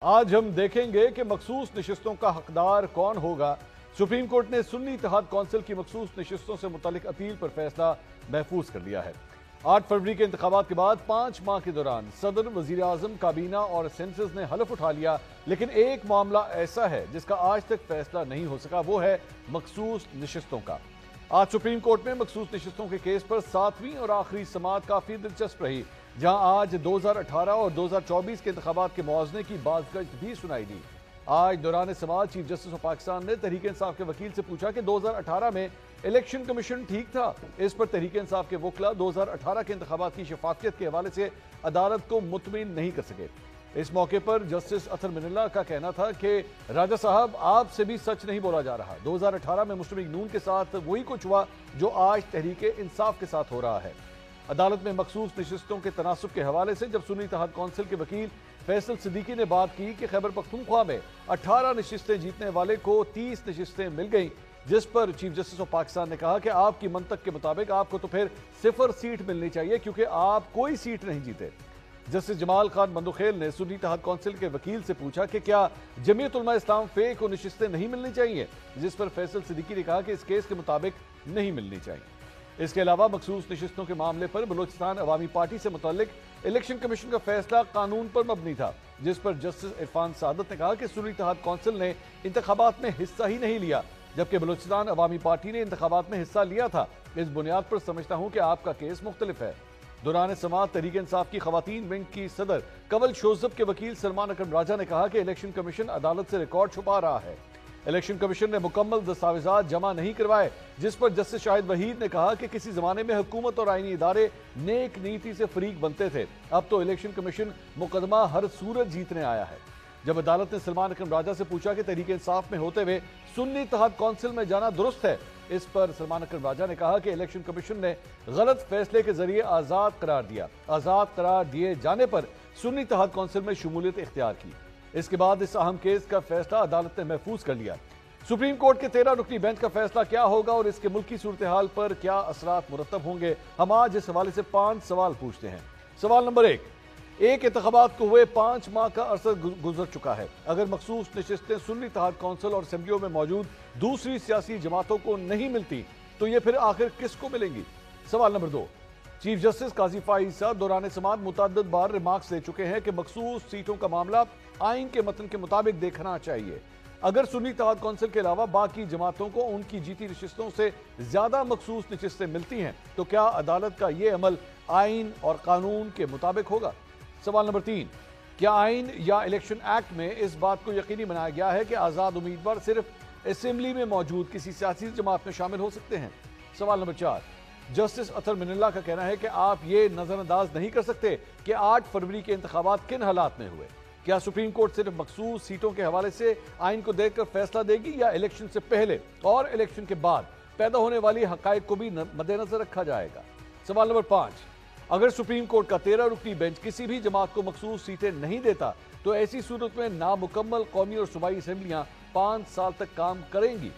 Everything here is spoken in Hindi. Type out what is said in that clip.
आज हम देखेंगे कि मखसूस नशिस्तों का हकदार कौन होगा। सुप्रीम कोर्ट ने सुन्नी इत्तेहाद कौंसिल की मखसूस नशिस्तों से मुतालिक अपील पर फैसला महफूज कर लिया है। 8 फरवरी के इंतखाबात के बाद 5 माह के दौरान सदर, वजीर आजम, काबीना और सेंसस ने हलफ उठा लिया, लेकिन एक मामला ऐसा है जिसका आज तक फैसला नहीं हो सका, वो है मखसूस नशिस्तों का। आज सुप्रीम कोर्ट में मखसूस नशिस्तों के केस पर 7वीं और आखिरी समाअत काफी दिलचस्प रही, जहां आज 2018 और 2024 के इंतखाबात के मुआवजे की बाज़गश्त भी सुनाई दी। आज दौरान समाअत चीफ जस्टिस ऑफ पाकिस्तान ने तहरीक इंसाफ के वकील से पूछा कि 2018 में इलेक्शन कमीशन ठीक था। इस पर तहरीक इंसाफ के वकला 2018 के इंतखाबात की शफाफियत के हवाले से अदालत को मुतमिन नहीं कर सके। इस मौके पर जस्टिस अतर मिनल्ला का कहना था कि राजा साहब, आपसे भी सच नहीं बोला जा रहा। 2018 में मुस्लिम लीग नून के साथ वही कुछ हुआ जो आज तहरीक इंसाफ के साथ हो रहा है। अदालत में मखसूस नशिस्तों के तनासुब के हवाले से जब सुन्नी इत्तेहाद कौंसिल के वकील फैसल सिद्दीकी ने बात की कि खैबर पख्तूनख्वा में 18 नशिस्तें जीतने वाले को 30 नशिस्तें मिल गईं, जिस पर चीफ जस्टिस ऑफ पाकिस्तान ने कहा कि आपकी मंतक के मुताबिक आपको तो फिर 0 सीट मिलनी चाहिए क्योंकि आप कोई सीट नहीं जीते। जस्टिस जमाल खान बंदुखेल ने सुन्नी इत्तेहाद कौंसिल के वकील से पूछा कि क्या जमीयत उलमा इस्लाम फे को नशिस्तें नहीं मिलनी चाहिए, जिस पर फैसल सिद्दीकी ने कहा कि इस केस के मुताबिक नहीं मिलनी चाहिए। इसके अलावा मखसूस नशिस्तों के मामले पर बलोचिस्तान अवामी पार्टी से मुताल्लिक इलेक्शन कमीशन का फैसला कानून पर मबनी था, जिस पर जस्टिस इरफान सादत ने कहा कि सुन्नी इत्तेहाद कौंसिल ने इंतखाबात में हिस्सा ही नहीं लिया, जबकि बलोचिस्तान अवामी पार्टी ने इंतखाबात में हिस्सा लिया था। इस बुनियाद पर समझता हूं कि आपका केस मुख्तलिफ है। दौरान समाअत तहरीक इंसाफ की खवातीन विंग की सदर कवल शोजब के वकील सलमान अकरम राजा ने कहा कि इलेक्शन कमीशन अदालत से रिकॉर्ड छुपा रहा है। इलेक्शन कमीशन ने मुकम्मल दस्तावेजात जमा नहीं करवाए, जिस पर जस्टिस शाहिद वहीद ने कहा कि किसी जमाने में हुकूमत और आईनी इदारे नेक नीति से फरीक बनते थे, अब तो इलेक्शन कमीशन मुकदमा हर सूरत जीतने आया है। जब अदालत ने सलमान अकरम राजा से पूछा कि तहरीक इंसाफ में होते हुए सुन्नी इत्तेहाद कौंसिल में जाना दुरुस्त है, इस पर सलमान अकरम राजा ने कहा कि इलेक्शन कमीशन ने गलत फैसले के जरिए आजाद करार दिया। आजाद करार दिए जाने पर सुन्नी इत्तेहाद कौंसिल में शमूलियत इख्तियार की। इसके बाद इस अहम केस का फैसला अदालत ने महफूज कर लिया। सुप्रीम कोर्ट के 13 रुकनी बेंच का फैसला क्या होगा और इसके मुल्की सूरत हाल पर क्या असरात मुरतब होंगे, हम आज इस हवाले से 5 सवाल पूछते हैं। सवाल नंबर 1, इंतखाबात को हुए 5 माह का अरसा गुजर चुका है। अगर मखसूस नशिस्तें सुन्नी इत्तेहाद कौंसिल और असेंबलियों में मौजूद दूसरी सियासी जमातों को नहीं मिलती तो ये फिर आखिर किसको मिलेंगी। सवाल नंबर 2, चीफ जस्टिस काजी फाइज साहब दौरान समाअत मुतअद्दिद बार रिमार्क्स दे चुके हैं कि मखसूस सीटों का मामला आइन के मतन के मुताबिक देखना चाहिए। अगर सुन्नी इत्तेहाद कौंसिल के अलावा बाकी जमातों को उनकी जीती नशिस्तों से ज्यादा मखसूस नशिस्तें मिलती हैं तो क्या अदालत का यह अमल आइन और कानून के मुताबिक होगा। सवाल नंबर 3, क्या आइन या इलेक्शन एक्ट में इस बात को यकीनी बनाया गया है कि आजाद उम्मीदवार सिर्फ असेंबली में मौजूद किसी सियासी जमात में शामिल हो सकते हैं। सवाल नंबर 4, जस्टिस अतर मिनल्ला का कहना है कि आप ये नजरअंदाज नहीं कर सकते कि 8 फरवरी के इंतखाबात किन हालात में हुए। क्या सुप्रीम कोर्ट सिर्फ मखसूस सीटों के हवाले से आइन को देखकर फैसला देगी या इलेक्शन से पहले और इलेक्शन के बाद पैदा होने वाली हकायक को भी मद्देनजर रखा जाएगा। सवाल नंबर 5, अगर सुप्रीम कोर्ट का 13 रुकनी बेंच किसी भी जमात को मखसूस सीटें नहीं देता तो ऐसी सूरत में नामुकम्मल कौमी और सूबाई असेंबलियां 5 साल तक काम करेंगी।